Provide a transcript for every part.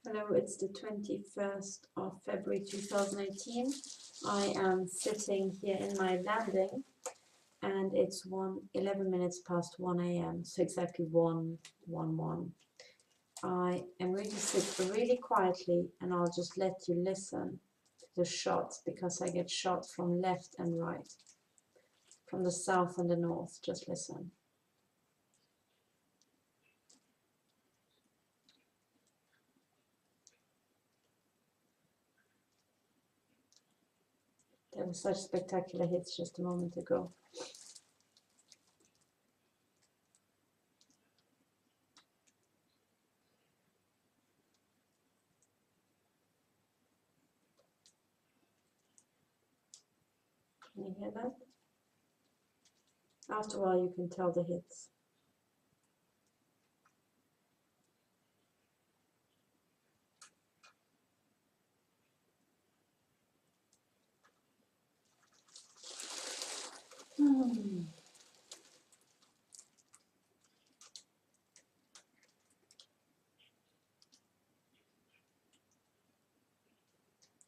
Hello, it's the 21st of February 2018. I am sitting here in my landing and it's 11 minutes past 1 a.m. So exactly 1:11. I am going to sit really quietly and I'll just let you listen to the shots because I get shot from left and right, from the south and the north. Just listen. There were such spectacular hits just a moment ago. Can you hear that? After a while you can tell the hits.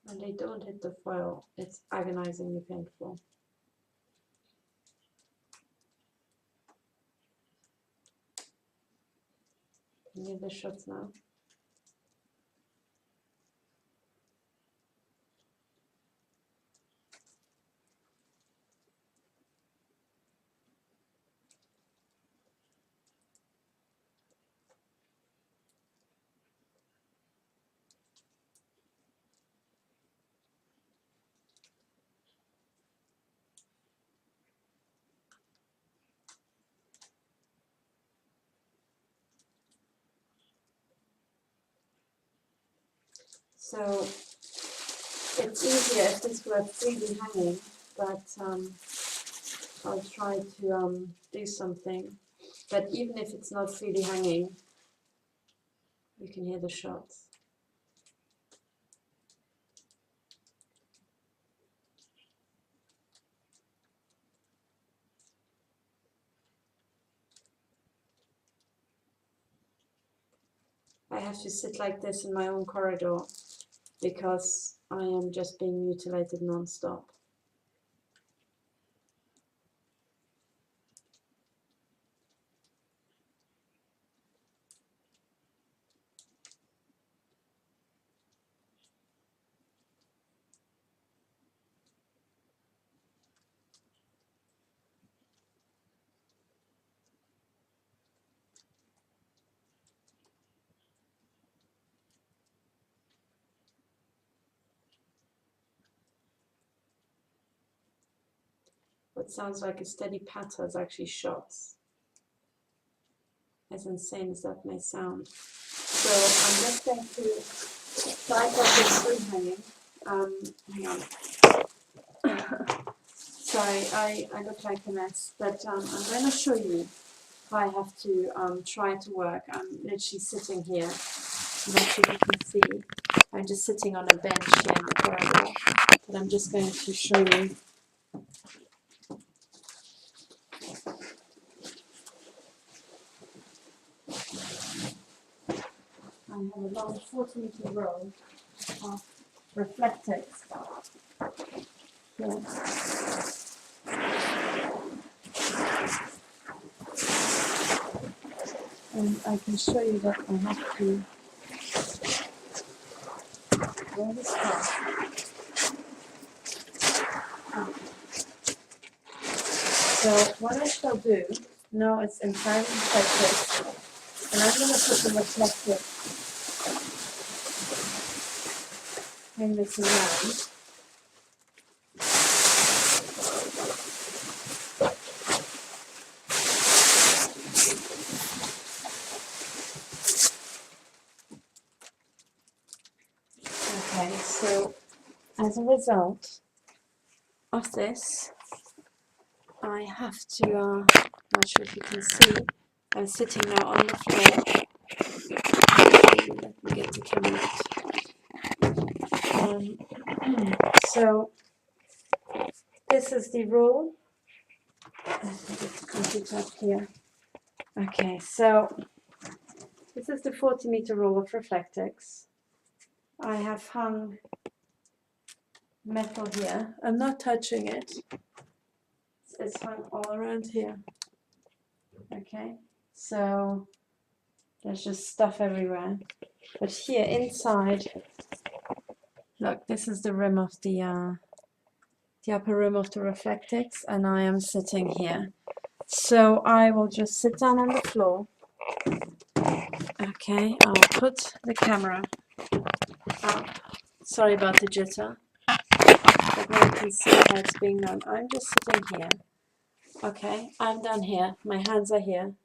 When they don't hit the foil, it's agonizingly painful. Can you hear the shots now? So it's easier if this were freely hanging, but I'll try to do something. But even if it's not freely hanging, you can hear the shots. I have to sit like this in my own corridor because I am just being mutilated non-stop. What sounds like a steady patter is actually shots, as insane as that may sound. So I'm just going to try to have this free hanging. Hang on. Sorry, I look like a mess, but I'm going to show you how I have to try to work. I'm literally sitting here. I'm not sure if you can see. I'm just sitting on a bench here in the corridor, but I'm just going to show you. I have a long 40-meter roll of reflectors here. And I can show you that I have to roll this fast. So what I shall do, now it's entirely reflected, and I'm going to put the reflector, hang this around. Okay, so as a result of this, I have to, not sure if you can see, I'm sitting now on the floor. Let me get the camera out. So this is the rule. Let me get the computer up here. Okay, so this is the 40-meter roll of Reflectix. I have hung metal here. I'm not touching it. It's hung all around here. Okay, so there's just stuff everywhere. But here inside, look, this is the rim of the upper rim of the Reflectix, and I am sitting here. So I will just sit down on the floor. Okay, I'll put the camera up. Sorry about the jitter, but now you can see how it's being done. I'm just sitting here. Okay, I'm down here. My hands are here.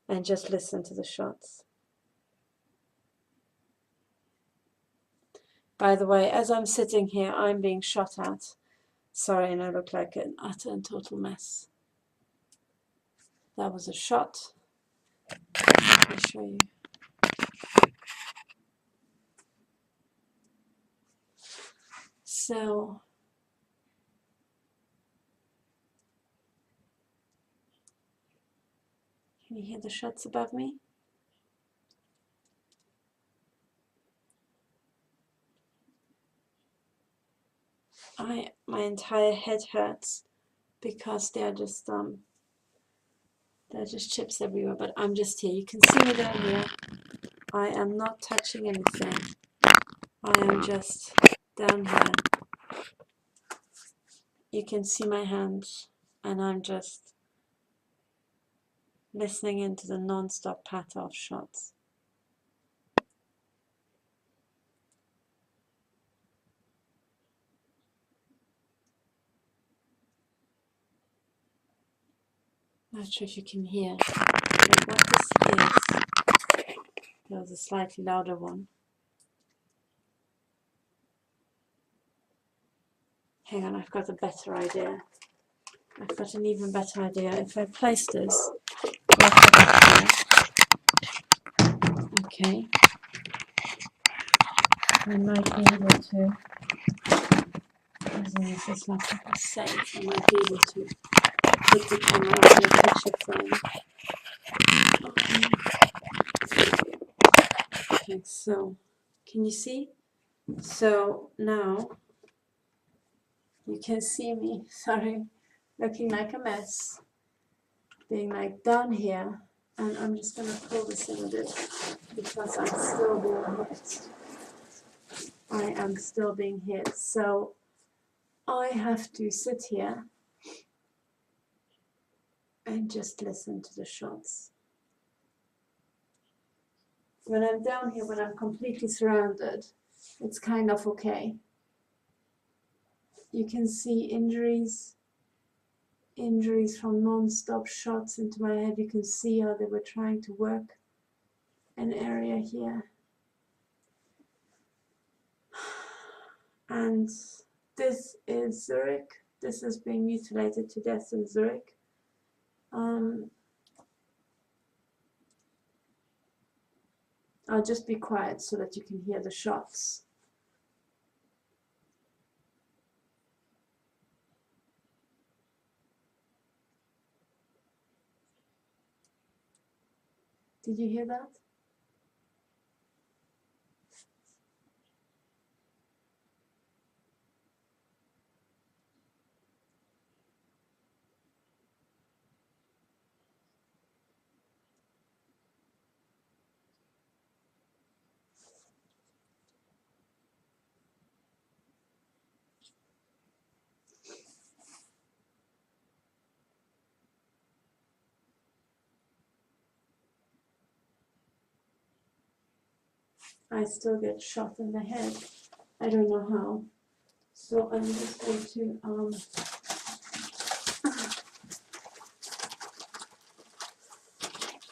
And just listen to the shots. By the way, as I'm sitting here, I'm being shot at. Sorry, and I look like an utter and total mess. That was a shot. Let me show you. So, can you hear the shots above me? My entire head hurts because they're just chips everywhere. But I'm just here. You can see me down here. I am not touching anything. I am just down here. You can see my hands, and I'm just listening into the non-stop patter of shots. Not sure if you can hear, but what this is, there's a slightly louder one. Hang on, I've got a better idea. I've got an even better idea. If I place this, okay, I might be able to, using this as like a safe, I might be able to put the camera up in a picture frame. Okay, so, can you see? So now, you can see me, sorry, looking like a mess, being like down here, and I'm just going to pull this in a bit because I'm still being hit. I am still being hit, so I have to sit here and just listen to the shots. When I'm down here, when I'm completely surrounded, it's kind of okay. You can see injuries from non-stop shots into my head. You can see how they were trying to work an area here. And this is Zurich. This is being mutilated to death in Zurich. I'll just be quiet so that you can hear the shots. Did you hear that? I still get shot in the head. I don't know how. So I'm just going to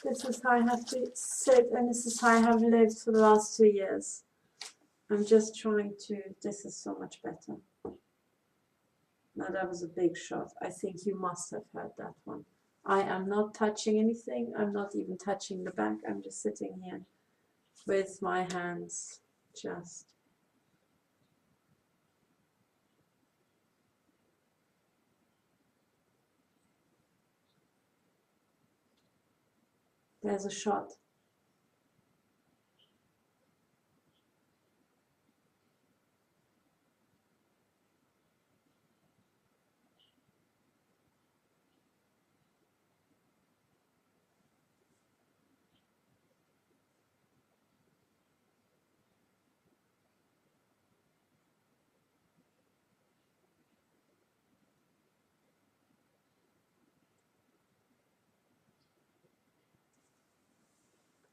this is how I have to sit, and this is how I have lived for the last 2 years. I'm just trying to, this is so much better. Now that was a big shot. I think you must have heard that one. I am not touching anything. I'm not even touching the back. I'm just sitting here with my hands just. There's a shot.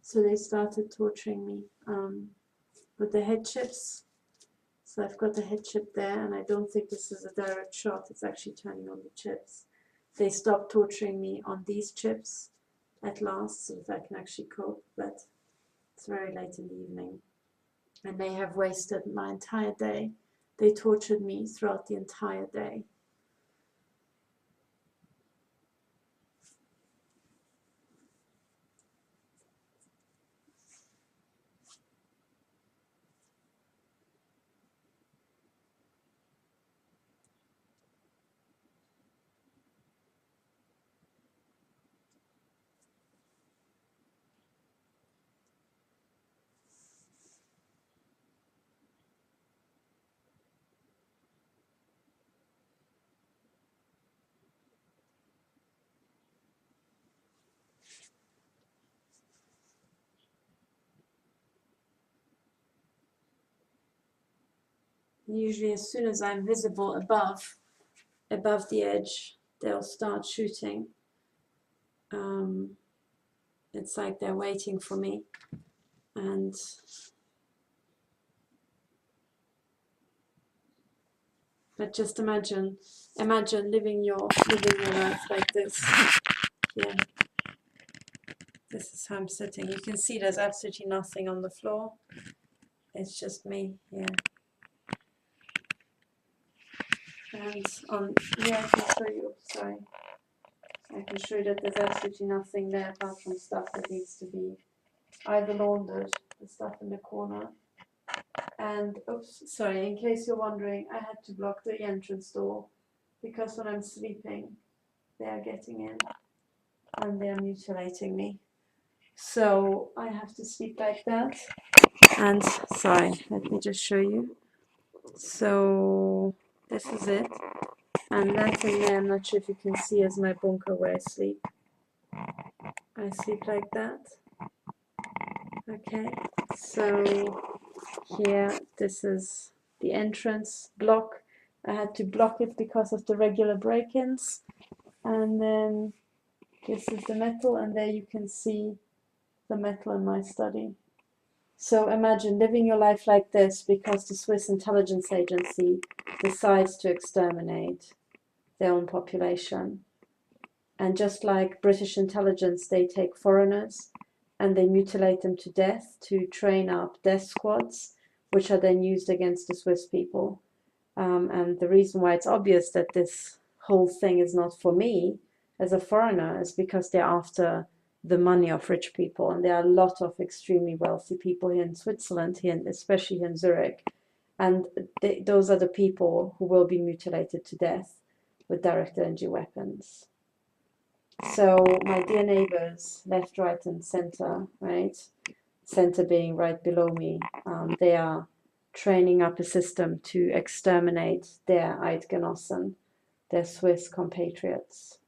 So they started torturing me with the head chips. So I've got the head chip there, and I don't think this is a direct shot. It's actually turning on the chips. They stopped torturing me on these chips at last, so that I can actually cope, but it's very late in the evening. And they have wasted my entire day. They tortured me throughout the entire day. Usually as soon as I'm visible above the edge, they'll start shooting. It's like they're waiting for me. And but just imagine living your life like this. Yeah. This is how I'm sitting. You can see there's absolutely nothing on the floor. It's just me, yeah. And I can show you, sorry. I can show you that there's absolutely nothing there apart from stuff that needs to be either laundered, the stuff in the corner. And, oops, sorry, in case you're wondering, I had to block the entrance door because when I'm sleeping, they are getting in and they are mutilating me. So I have to sleep like that. And, sorry, let me just show you. So this is it. And that in there, I'm not sure if you can see, is my bunker where I sleep. I sleep like that. Okay, so here, this is the entrance block. I had to block it because of the regular break-ins. And then this is the metal, and there you can see the metal in my study. So imagine living your life like this because the Swiss intelligence agency decides to exterminate their own population. And just like British intelligence, they take foreigners and they mutilate them to death to train up death squads, which are then used against the Swiss people. And the reason why it's obvious that this whole thing is not for me as a foreigner is because they're after the money of rich people. And there are a lot of extremely wealthy people here in Switzerland, especially here in Zurich. And those are the people who will be mutilated to death with direct energy weapons. So my dear neighbors, left, right, and center, right? Center being right below me, they are training up a system to exterminate their Eidgenossen, their Swiss compatriots.